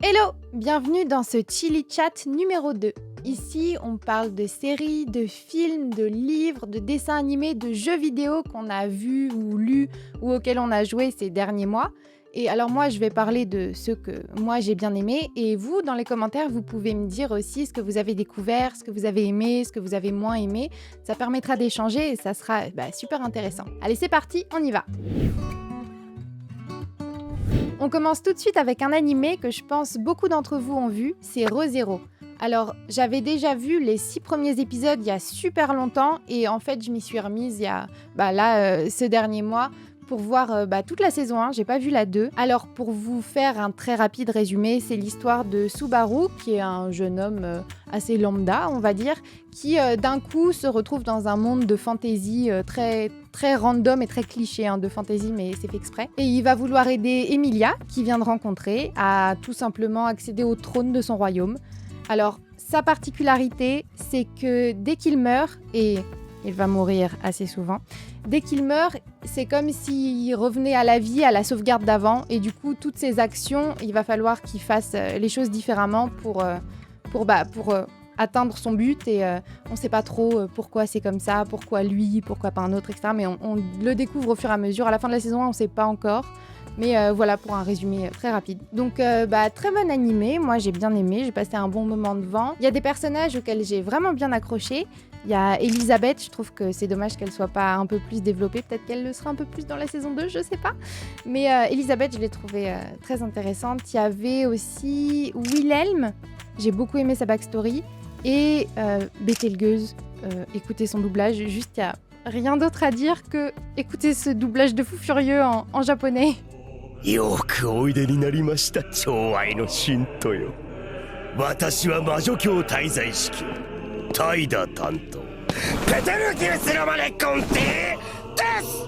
Hello, bienvenue dans ce Chili Chat numéro 2. Ici, on parle de séries, de films, de livres, de dessins animés, de jeux vidéo qu'on a vus ou lus ou auxquels on a joué ces derniers mois. Et alors moi, je vais parler de ceux que moi j'ai bien aimés. Et vous, dans les commentaires, vous pouvez me dire aussi ce que vous avez découvert, ce que vous avez aimé, ce que vous avez moins aimé. Ça permettra d'échanger et ça sera super intéressant. Allez, c'est parti, on y va. On commence tout de suite avec un animé que je pense beaucoup d'entre vous ont vu, c'est Re:Zero. Alors, j'avais déjà vu les 6 premiers épisodes il y a super longtemps et en fait, je m'y suis remise il y a ce dernier mois pour voir toute la saison 1, j'ai pas vu la 2. Alors, pour vous faire un très rapide résumé, c'est l'histoire de Subaru, qui est un jeune homme assez lambda, on va dire, qui d'un coup se retrouve dans un monde de fantasy très, très random et très cliché de fantasy, mais c'est fait exprès. Et il va vouloir aider Emilia, qu'il vient de rencontrer, à tout simplement accéder au trône de son royaume. Alors, sa particularité, c'est que dès qu'il meurt, et il va mourir assez souvent, dès qu'il meurt, c'est comme s'il revenait à la vie, à la sauvegarde d'avant, et du coup, toutes ses actions, il va falloir qu'il fasse les choses différemment pour atteindre son but, et on ne sait pas trop pourquoi c'est comme ça, pourquoi lui, pourquoi pas un autre, etc. Mais on le découvre au fur et à mesure. À la fin de la saison 1, on ne sait pas encore. Mais voilà pour un résumé très rapide. Donc très bon animé, moi j'ai bien aimé, j'ai passé un bon moment devant. Il y a des personnages auxquels j'ai vraiment bien accroché. Il y a Elisabeth, je trouve que c'est dommage qu'elle soit pas un peu plus développée, peut-être qu'elle le sera un peu plus dans la saison 2, je sais pas. Mais Elisabeth, je l'ai trouvée très intéressante. Il y avait aussi Wilhelm, j'ai beaucoup aimé sa backstory. Et Betelgeuse, écoutez son doublage, juste il y a rien d'autre à dire que écouter ce doublage de fou furieux en japonais. よくおいでになりました寵愛の信徒よ。私は魔女教滞在式怠惰担当ペテルギウスのマネコンテです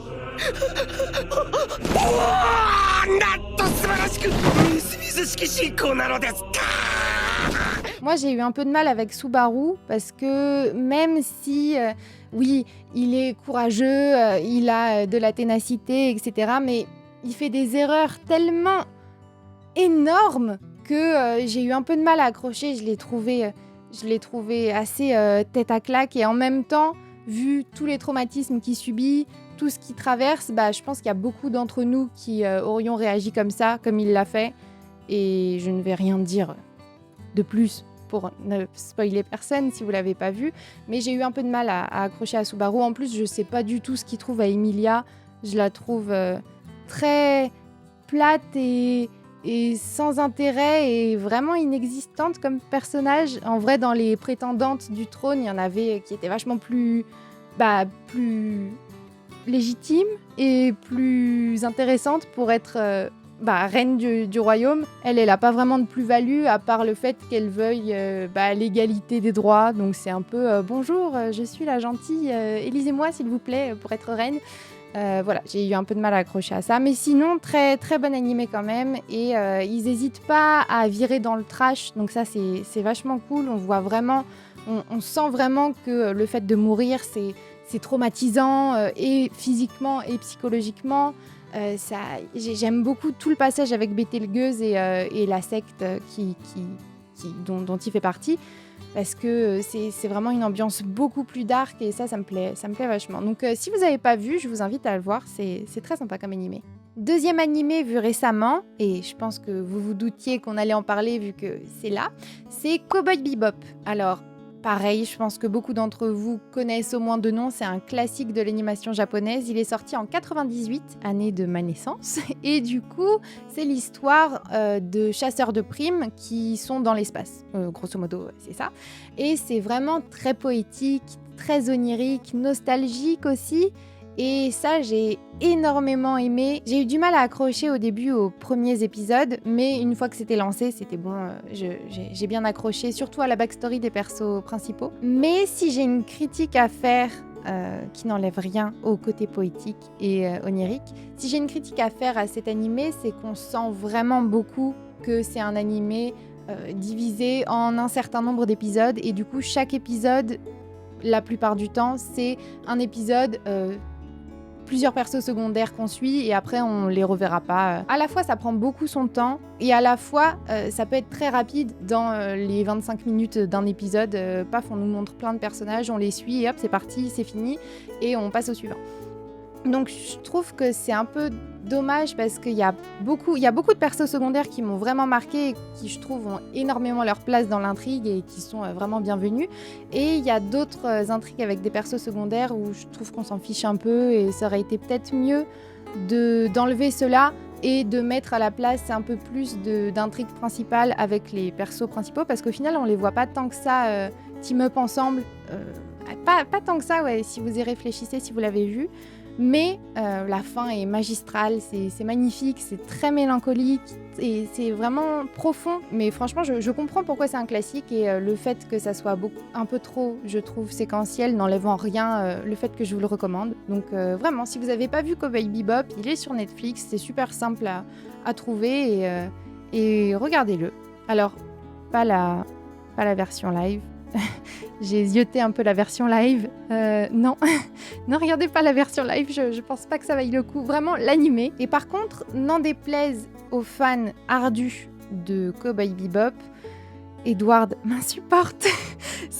おおなんと素晴らしくみずみずしき進行なのですか。 Moi, j'ai eu un peu de mal avec Subaru parce que même si, oui, il est courageux, il a de la ténacité, etc., mais il fait des erreurs tellement énormes que j'ai eu un peu de mal à accrocher. Je l'ai trouvé assez tête à claque et en même temps, vu tous les traumatismes qu'il subit, tout ce qu'il traverse, je pense qu'il y a beaucoup d'entre nous qui aurions réagi comme ça, comme il l'a fait. Et je ne vais rien dire de plus pour ne spoiler personne si vous l'avez pas vu, mais j'ai eu un peu de mal à accrocher à Subaru. En plus, je sais pas du tout ce qu'il trouve à Emilia. Je la trouve très plate et sans intérêt et vraiment inexistante comme personnage. En vrai, dans les prétendantes du trône, il y en avait qui étaient vachement plus légitimes et plus intéressantes pour être reine du royaume. Elle a pas vraiment de plus-value à part le fait qu'elle veuille l'égalité des droits. Donc c'est un peu bonjour, je suis la gentille, élisez-moi s'il vous plaît pour être reine. Voilà, j'ai eu un peu de mal à accrocher à ça. Mais sinon, très, très bon animé quand même. Et ils n'hésitent pas à virer dans le trash. Donc ça, c'est vachement cool. On voit vraiment, on sent vraiment que le fait de mourir, c'est traumatisant et physiquement et psychologiquement. J'aime beaucoup tout le passage avec Betelgeuse et la secte dont il fait partie, parce que c'est vraiment une ambiance beaucoup plus dark et ça me plaît vachement. Donc si vous n'avez pas vu, je vous invite à le voir, c'est très sympa comme animé. Deuxième animé vu récemment, et je pense que vous vous doutiez qu'on allait en parler vu que c'est là, c'est Cowboy Bebop. Alors, pareil, je pense que beaucoup d'entre vous connaissent au moins de nom, c'est un classique de l'animation japonaise. Il est sorti en 98, année de ma naissance. Et du coup, c'est l'histoire de chasseurs de primes qui sont dans l'espace. Grosso modo, c'est ça. Et c'est vraiment très poétique, très onirique, nostalgique aussi. Et ça, j'ai énormément aimé. J'ai eu du mal à accrocher au début aux premiers épisodes, mais une fois que c'était lancé, c'était bon. J'ai bien accroché, surtout à la backstory des persos principaux. Mais si j'ai une critique à faire, qui n'enlève rien au côté poétique et onirique, si j'ai une critique à faire à cet animé, c'est qu'on sent vraiment beaucoup que c'est un animé divisé en un certain nombre d'épisodes. Et du coup, chaque épisode, la plupart du temps, c'est un épisode plusieurs persos secondaires qu'on suit et après on les reverra pas. À la fois ça prend beaucoup son temps et à la fois ça peut être très rapide dans les 25 minutes d'un épisode. Paf, on nous montre plein de personnages, on les suit et hop c'est parti, c'est fini et on passe au suivant. Donc je trouve que c'est un peu dommage parce qu'il y a beaucoup de persos secondaires qui m'ont vraiment marqué et qui je trouve ont énormément leur place dans l'intrigue et qui sont vraiment bienvenus. Et il y a d'autres intrigues avec des persos secondaires où je trouve qu'on s'en fiche un peu et ça aurait été peut-être mieux d'enlever cela et de mettre à la place un peu plus d'intrigues principales avec les persos principaux parce qu'au final on les voit pas tant que ça team up ensemble. Pas tant que ça, ouais, si vous y réfléchissez, si vous l'avez vu. Mais la fin est magistrale, c'est magnifique, c'est très mélancolique et c'est vraiment profond. Mais franchement, je comprends pourquoi c'est un classique et le fait que ça soit un peu trop, je trouve, séquentiel, n'enlève en rien le fait que je vous le recommande. Donc vraiment, si vous n'avez pas vu Cowboy Bebop, il est sur Netflix, c'est super simple à trouver et regardez-le. Alors, pas la version live. J'ai zioté un peu la version live. Non, non, regardez pas la version live, je pense pas que ça vaille le coup. Vraiment, l'animé. Et par contre, n'en déplaise aux fans ardus de Cowboy Bebop, Edward m'insupporte.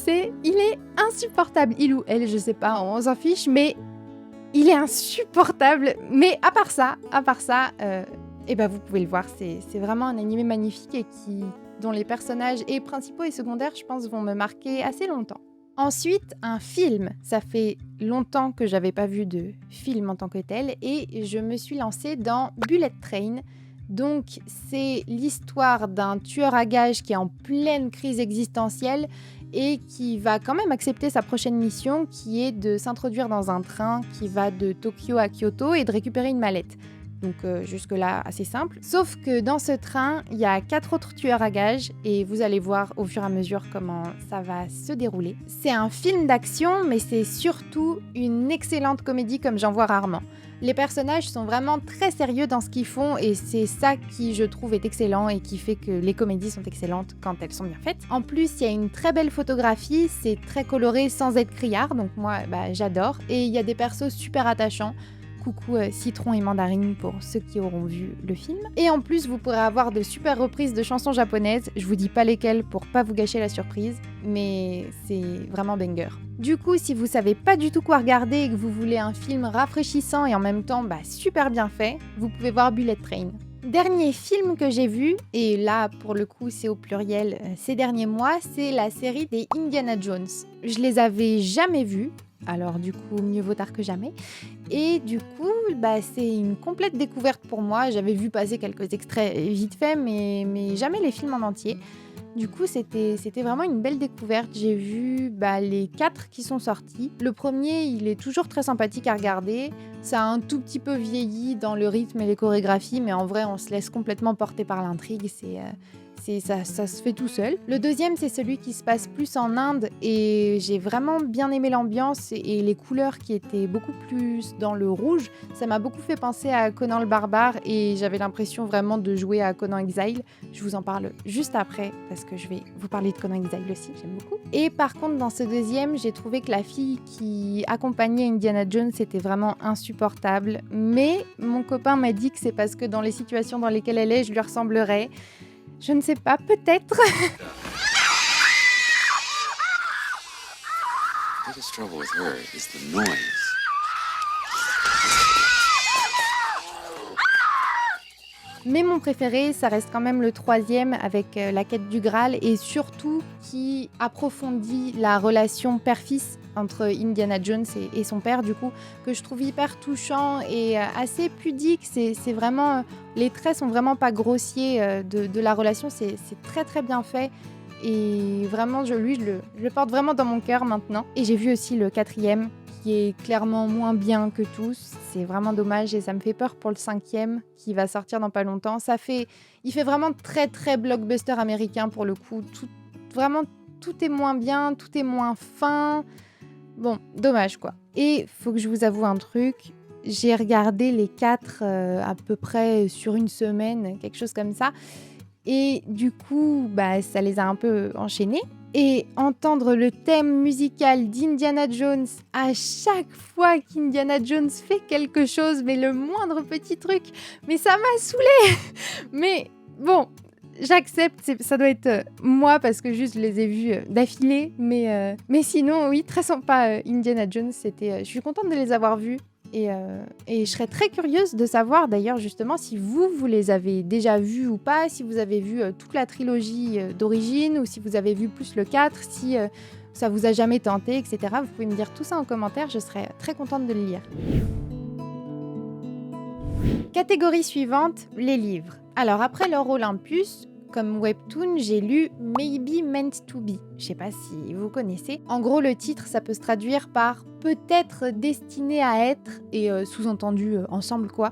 Il est insupportable. Il ou elle, je sais pas, on s'en fiche, mais il est insupportable. Mais à part ça, vous pouvez le voir, c'est vraiment un animé magnifique et dont les personnages et principaux et secondaires, je pense, vont me marquer assez longtemps. Ensuite, un film. Ça fait longtemps que j'avais pas vu de film en tant que tel et je me suis lancée dans Bullet Train. Donc, c'est l'histoire d'un tueur à gages qui est en pleine crise existentielle et qui va quand même accepter sa prochaine mission qui est de s'introduire dans un train qui va de Tokyo à Kyoto et de récupérer une mallette. Donc jusque-là, assez simple. Sauf que dans ce train, il y a 4 autres tueurs à gages et vous allez voir au fur et à mesure comment ça va se dérouler. C'est un film d'action, mais c'est surtout une excellente comédie comme j'en vois rarement. Les personnages sont vraiment très sérieux dans ce qu'ils font et c'est ça qui, je trouve, est excellent et qui fait que les comédies sont excellentes quand elles sont bien faites. En plus, il y a une très belle photographie, c'est très coloré sans être criard, donc moi, j'adore. Et il y a des persos super attachants. Coucou Citron et Mandarine pour ceux qui auront vu le film. Et en plus, vous pourrez avoir de super reprises de chansons japonaises. Je vous dis pas lesquelles pour pas vous gâcher la surprise, mais c'est vraiment banger. Du coup, si vous savez pas du tout quoi regarder et que vous voulez un film rafraîchissant et en même temps super bien fait, vous pouvez voir Bullet Train. Dernier film que j'ai vu, et là pour le coup c'est au pluriel ces derniers mois, c'est la série des Indiana Jones. Je les avais jamais vus. Alors du coup, mieux vaut tard que jamais. Et du coup, c'est une complète découverte pour moi. J'avais vu passer quelques extraits vite fait, mais jamais les films en entier. Du coup, c'était vraiment une belle découverte. J'ai vu les 4 qui sont sortis. Le premier, il est toujours très sympathique à regarder. Ça a un tout petit peu vieilli dans le rythme et les chorégraphies, mais en vrai, on se laisse complètement porter par l'intrigue. Ça se fait tout seul. Le deuxième, c'est celui qui se passe plus en Inde et j'ai vraiment bien aimé l'ambiance et les couleurs qui étaient beaucoup plus dans le rouge. Ça m'a beaucoup fait penser à Conan le Barbare et j'avais l'impression vraiment de jouer à Conan Exile. Je vous en parle juste après parce que je vais vous parler de Conan Exile aussi, j'aime beaucoup. Et par contre, dans ce deuxième, j'ai trouvé que la fille qui accompagnait Indiana Jones était vraiment insupportable. Mais mon copain m'a dit que c'est parce que dans les situations dans lesquelles elle est, je lui ressemblerais. Je ne sais pas, peut-être. The biggest trouble with her is the noise. Mais mon préféré, ça reste quand même le troisième avec la quête du Graal et surtout qui approfondit la relation père-fils entre Indiana Jones et son père, du coup, que je trouve hyper touchant et assez pudique. C'est vraiment, les traits sont vraiment pas grossiers de la relation, c'est très très bien fait. Et vraiment, je le porte vraiment dans mon cœur maintenant. Et j'ai vu aussi le quatrième, qui est clairement moins bien que tous. C'est vraiment dommage et ça me fait peur pour le cinquième, qui va sortir dans pas longtemps. Il fait vraiment très très blockbuster américain pour le coup. Tout est moins bien, tout est moins fin. Bon, dommage quoi. Et faut que je vous avoue un truc. J'ai regardé les 4 à peu près sur une semaine, quelque chose comme ça. Et du coup, ça les a un peu enchaînés. Et entendre le thème musical d'Indiana Jones à chaque fois qu'Indiana Jones fait quelque chose, mais le moindre petit truc, mais ça m'a saoulée. Mais bon, j'accepte, ça doit être moi parce que juste je les ai vus d'affilée, mais sinon oui, très sympa Indiana Jones, je suis contente de les avoir vus. Et je serais très curieuse de savoir d'ailleurs justement si vous les avez déjà vus ou pas, si vous avez vu toute la trilogie d'origine ou si vous avez vu plus le 4, si ça vous a jamais tenté, etc. Vous pouvez me dire tout ça en commentaire, je serais très contente de le lire. Catégorie suivante, les livres. Alors après l'Or Olympus, comme webtoon, j'ai lu Maybe Meant to Be. Je sais pas si vous connaissez. En gros, le titre, ça peut se traduire par peut-être destiné à être et sous-entendu ensemble quoi.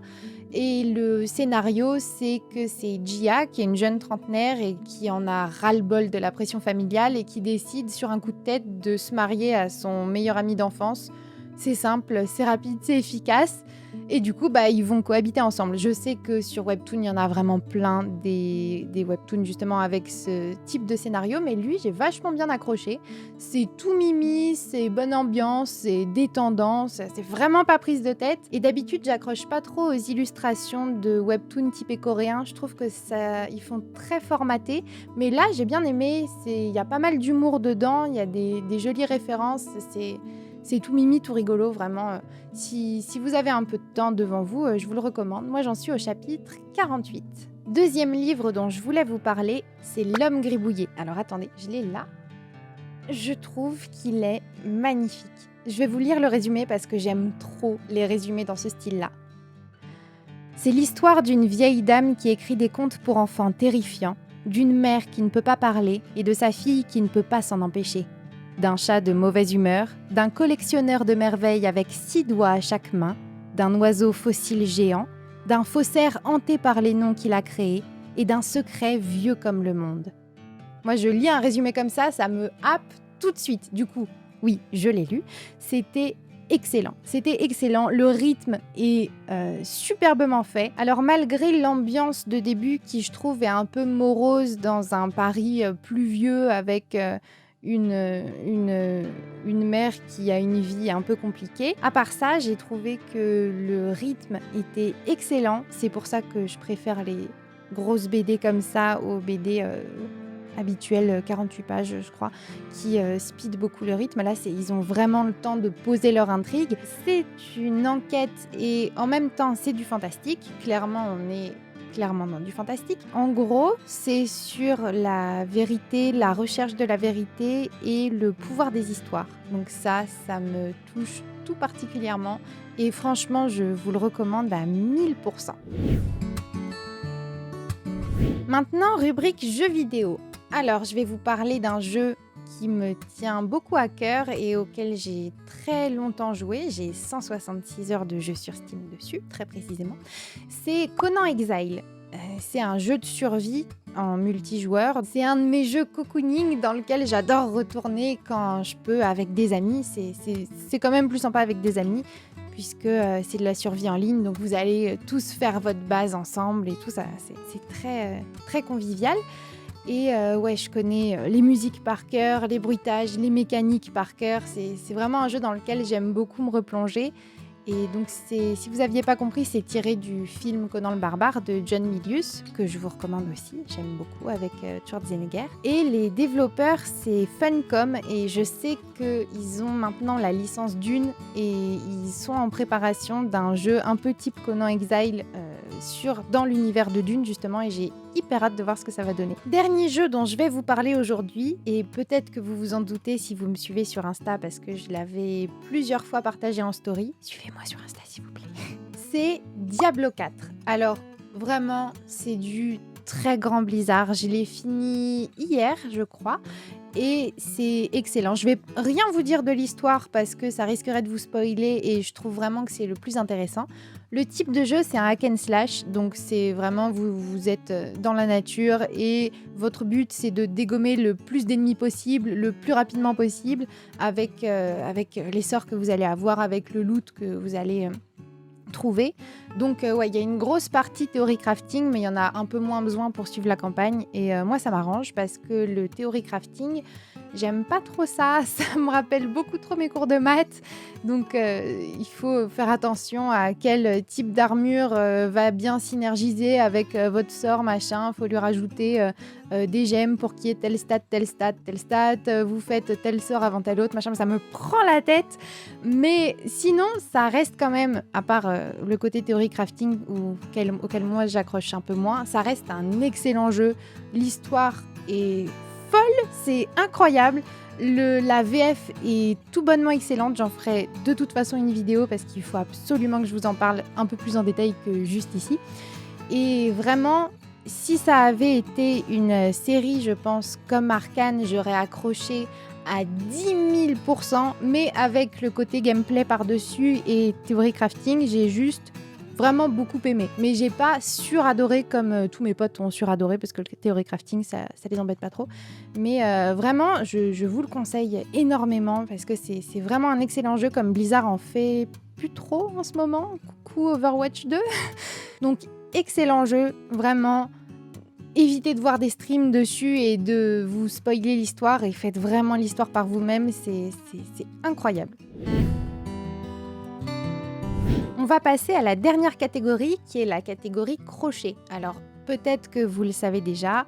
Et le scénario, c'est que c'est Jia, qui est une jeune trentenaire et qui en a ras-le-bol de la pression familiale et qui décide sur un coup de tête de se marier à son meilleur ami d'enfance. C'est simple, c'est rapide, c'est efficace. Et du coup, ils vont cohabiter ensemble. Je sais que sur Webtoon, il y en a vraiment plein des Webtoons justement avec ce type de scénario. Mais lui, j'ai vachement bien accroché. C'est tout mimi, c'est bonne ambiance, c'est détendant, c'est vraiment pas prise de tête. Et d'habitude, j'accroche pas trop aux illustrations de Webtoon typé coréen. Je trouve que ils font très formaté. Mais là, j'ai bien aimé. Il y a pas mal d'humour dedans. Il y a des jolies références. C'est tout mimi, tout rigolo, vraiment. Si vous avez un peu de temps devant vous, je vous le recommande. Moi, j'en suis au chapitre 48. Deuxième livre dont je voulais vous parler, c'est L'Homme gribouillé. Alors attendez, je l'ai là. Je trouve qu'il est magnifique. Je vais vous lire le résumé parce que j'aime trop les résumés dans ce style-là. C'est l'histoire d'une vieille dame qui écrit des contes pour enfants terrifiants, d'une mère qui ne peut pas parler et de sa fille qui ne peut pas s'en empêcher. D'un chat de mauvaise humeur, d'un collectionneur de merveilles avec 6 doigts à chaque main, d'un oiseau fossile géant, d'un faussaire hanté par les noms qu'il a créés et d'un secret vieux comme le monde. Moi, je lis un résumé comme ça me happe tout de suite. Du coup, oui, je l'ai lu. C'était excellent. Le rythme est superbement fait. Alors, malgré l'ambiance de début qui, je trouve, est un peu morose dans un Paris pluvieux avec... Une mère qui a une vie un peu compliquée. À part ça, j'ai trouvé que le rythme était excellent. C'est pour ça que je préfère les grosses BD comme ça aux BD habituelles, 48 pages, je crois, qui speed beaucoup le rythme. Là, ils ont vraiment le temps de poser leur intrigue. C'est une enquête et en même temps, c'est du fantastique. Clairement, on est dans du fantastique. En gros, c'est sur la vérité, la recherche de la vérité et le pouvoir des histoires. Donc ça me touche tout particulièrement et franchement, je vous le recommande à 1000%. Maintenant, rubrique jeux vidéo. Alors, je vais vous parler d'un jeu qui me tient beaucoup à cœur et auquel j'ai très longtemps joué. J'ai 166 heures de jeu sur Steam dessus, très précisément. C'est Conan Exile. C'est un jeu de survie en multijoueur. C'est un de mes jeux cocooning dans lequel j'adore retourner quand je peux avec des amis. C'est quand même plus sympa avec des amis puisque c'est de la survie en ligne. Donc vous allez tous faire votre base ensemble et tout ça. C'est très, très convivial. Et je connais les musiques par cœur, les bruitages, les mécaniques par cœur. C'est vraiment un jeu dans lequel j'aime beaucoup me replonger. Et donc, si vous n'aviez pas compris, c'est tiré du film Conan le Barbare de John Milius, que je vous recommande aussi, j'aime beaucoup, avec Schwarzenegger. Et les développeurs, c'est Funcom, et je sais qu'ils ont maintenant la licence Dune, et ils sont en préparation d'un jeu un peu type Conan Exile dans l'univers de Dune, justement, et j'ai hyper hâte de voir ce que ça va donner. Dernier jeu dont je vais vous parler aujourd'hui, et peut-être que vous vous en doutez si vous me suivez sur Insta, parce que je l'avais plusieurs fois partagé en story. Suivez-moi sur Insta, s'il vous plaît. C'est Diablo 4. Alors, vraiment, c'est du très grand Blizzard. Je l'ai fini hier, je crois. Et c'est excellent. Je vais rien vous dire de l'histoire parce que ça risquerait de vous spoiler et je trouve vraiment que c'est le plus intéressant. Le type de jeu, c'est un hack and slash. Donc, c'est vraiment, vous êtes dans la nature et votre but, c'est de dégommer le plus d'ennemis possible, le plus rapidement possible avec les sorts que vous allez avoir, avec le loot que vous allez trouver. Donc, il y a une grosse partie théorie crafting, mais il y en a un peu moins besoin pour suivre la campagne. Et moi, ça m'arrange parce que le théorie crafting, J'aime pas trop ça, ça me rappelle beaucoup trop mes cours de maths. Donc il faut faire attention à quel type d'armure va bien synergiser avec votre sort, machin. Il faut lui rajouter des gemmes pour qu'il y ait tel stat, tel stat, tel stat. Vous faites tel sort avant tel autre, machin. Ça me prend la tête. Mais sinon, ça reste quand même, à part le côté théorie crafting auquel moi j'accroche un peu moins, ça reste un excellent jeu. L'histoire est folle, c'est incroyable. La VF est tout bonnement excellente. J'en ferai de toute façon une vidéo parce qu'il faut absolument que je vous en parle un peu plus en détail que juste ici. Et vraiment, si ça avait été une série, je pense, comme Arcane, j'aurais accroché à 10 000%, mais avec le côté gameplay par-dessus et théorie crafting, j'ai juste vraiment beaucoup aimé. Mais j'ai pas suradoré comme tous mes potes ont suradoré parce que le théorie crafting, ça les embête pas trop. Mais vraiment, je vous le conseille énormément parce que c'est vraiment un excellent jeu comme Blizzard en fait plus trop en ce moment. Coucou Overwatch 2. Donc, excellent jeu, vraiment. Évitez de voir des streams dessus et de vous spoiler l'histoire et faites vraiment l'histoire par vous-même, c'est incroyable. On va passer à la dernière catégorie qui est la catégorie crochet. Alors peut-être que vous le savez déjà,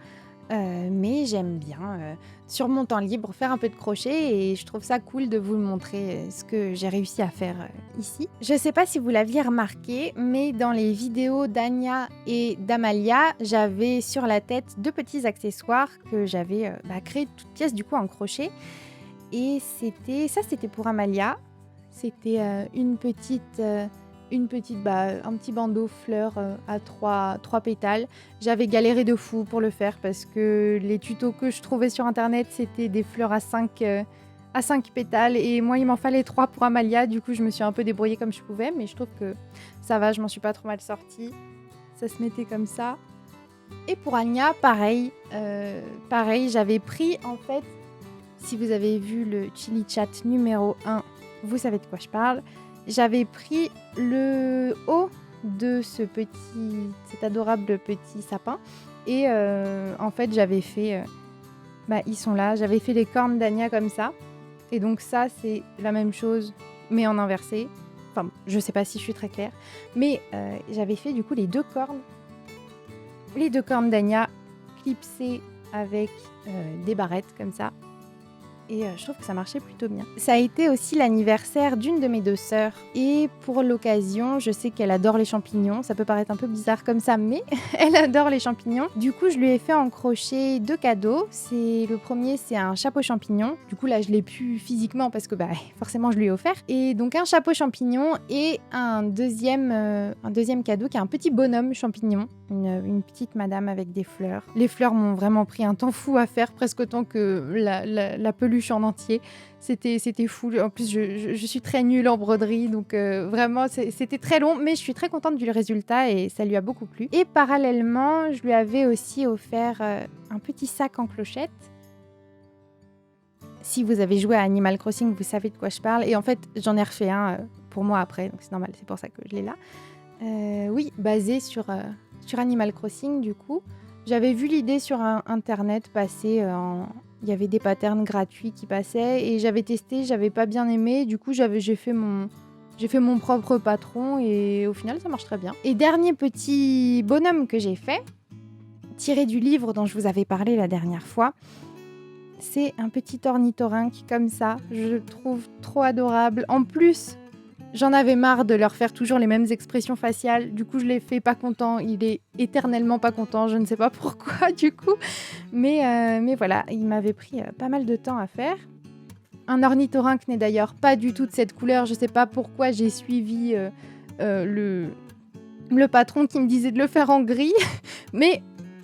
mais j'aime bien sur mon temps libre faire un peu de crochet et je trouve ça cool de vous montrer ce que j'ai réussi à faire ici. Je sais pas si vous l'aviez remarqué, mais dans les vidéos d'Anya et d'Amalia, j'avais sur la tête 2 petits accessoires que j'avais créés toutes pièces du coup en crochet. Et c'était pour Amalia. C'était un petit bandeau fleurs à 3 pétales. J'avais galéré de fou pour le faire parce que les tutos que je trouvais sur internet, c'était des fleurs à 5 pétales et moi il m'en fallait 3 pour Amalia. Du coup je me suis un peu débrouillée comme je pouvais, mais je trouve que ça va, je m'en suis pas trop mal sortie. Ça se mettait comme ça. Et pour Anya, pareil, j'avais pris en fait, si vous avez vu le Chili Chat numéro 1, vous savez de quoi je parle. J'avais pris le haut de cet adorable petit sapin et en fait j'avais fait, ils sont là, j'avais fait les cornes d'Anya comme ça et donc ça c'est la même chose mais en inversé, enfin je sais pas si je suis très claire, mais j'avais fait du coup les deux cornes d'Anya clipsées avec des barrettes comme ça. Et je trouve que ça marchait plutôt bien. Ça a été aussi l'anniversaire d'une de mes 2 sœurs. Et pour l'occasion, je sais qu'elle adore les champignons. Ça peut paraître un peu bizarre comme ça, mais elle adore les champignons. Du coup, je lui ai fait en crochet 2 cadeaux. Le premier, c'est un chapeau champignon. Du coup, là, je l'ai pu physiquement parce que forcément, je lui ai offert. Et donc, un chapeau champignon et un deuxième cadeau qui est un petit bonhomme champignon. Une petite madame avec des fleurs. Les fleurs m'ont vraiment pris un temps fou à faire, presque autant que la peluche en entier. C'était fou. En plus, je suis très nulle en broderie, donc vraiment, c'était très long, mais je suis très contente du résultat et ça lui a beaucoup plu. Et parallèlement, je lui avais aussi offert un petit sac en clochette. Si vous avez joué à Animal Crossing, vous savez de quoi je parle. Et en fait, j'en ai refait un pour moi après, donc c'est normal, c'est pour ça que je l'ai là. Oui, basé sur Animal Crossing, du coup. J'avais vu l'idée sur internet passer il y avait des patterns gratuits qui passaient et j'avais testé, j'avais pas bien aimé. Du coup, j'ai fait mon propre patron et au final, ça marche très bien. Et dernier petit bonhomme que j'ai fait, tiré du livre dont je vous avais parlé la dernière fois, c'est un petit ornithorynque comme ça. Je le trouve trop adorable. En plus, j'en avais marre de leur faire toujours les mêmes expressions faciales. Du coup, je l'ai fait pas content. Il est éternellement pas content. Je ne sais pas pourquoi, du coup. Mais voilà, il m'avait pris pas mal de temps à faire. Un ornithorynque n'est d'ailleurs pas du tout de cette couleur. Je sais pas pourquoi j'ai suivi le patron qui me disait de le faire en gris. Mais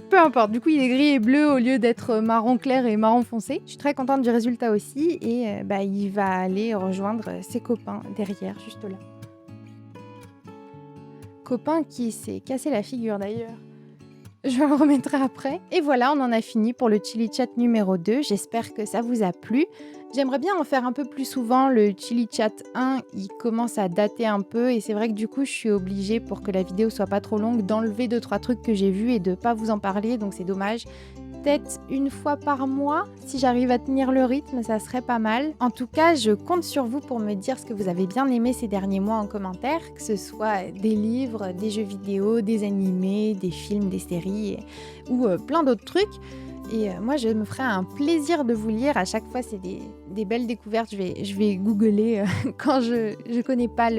peu importe. Du coup, il est gris et bleu au lieu d'être marron clair et marron foncé. Je suis très contente du résultat aussi. Et il va aller rejoindre ses copains derrière, juste là. Copain qui s'est cassé la figure d'ailleurs. Je le remettrai après. Et voilà, on en a fini pour le Chili Chat numéro 2. J'espère que ça vous a plu. J'aimerais bien en faire un peu plus souvent. Le Chili Chat 1, il commence à dater un peu. Et c'est vrai que du coup, je suis obligée, pour que la vidéo soit pas trop longue, d'enlever 2-3 trucs que j'ai vus et de pas vous en parler. Donc c'est dommage. peut-être une fois par mois. Si j'arrive à tenir le rythme, ça serait pas mal. En tout cas, je compte sur vous pour me dire ce que vous avez bien aimé ces derniers mois en commentaire, que ce soit des livres, des jeux vidéo, des animés, des films, des séries ou plein d'autres trucs. Et moi, je me ferai un plaisir de vous lire. À chaque fois, c'est des belles découvertes. Je vais googler quand je connais pas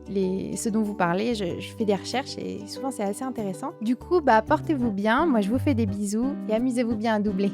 ce dont vous parlez. Je fais des recherches et souvent, c'est assez intéressant. Du coup, portez-vous bien. Moi, je vous fais des bisous et amusez-vous bien à doubler.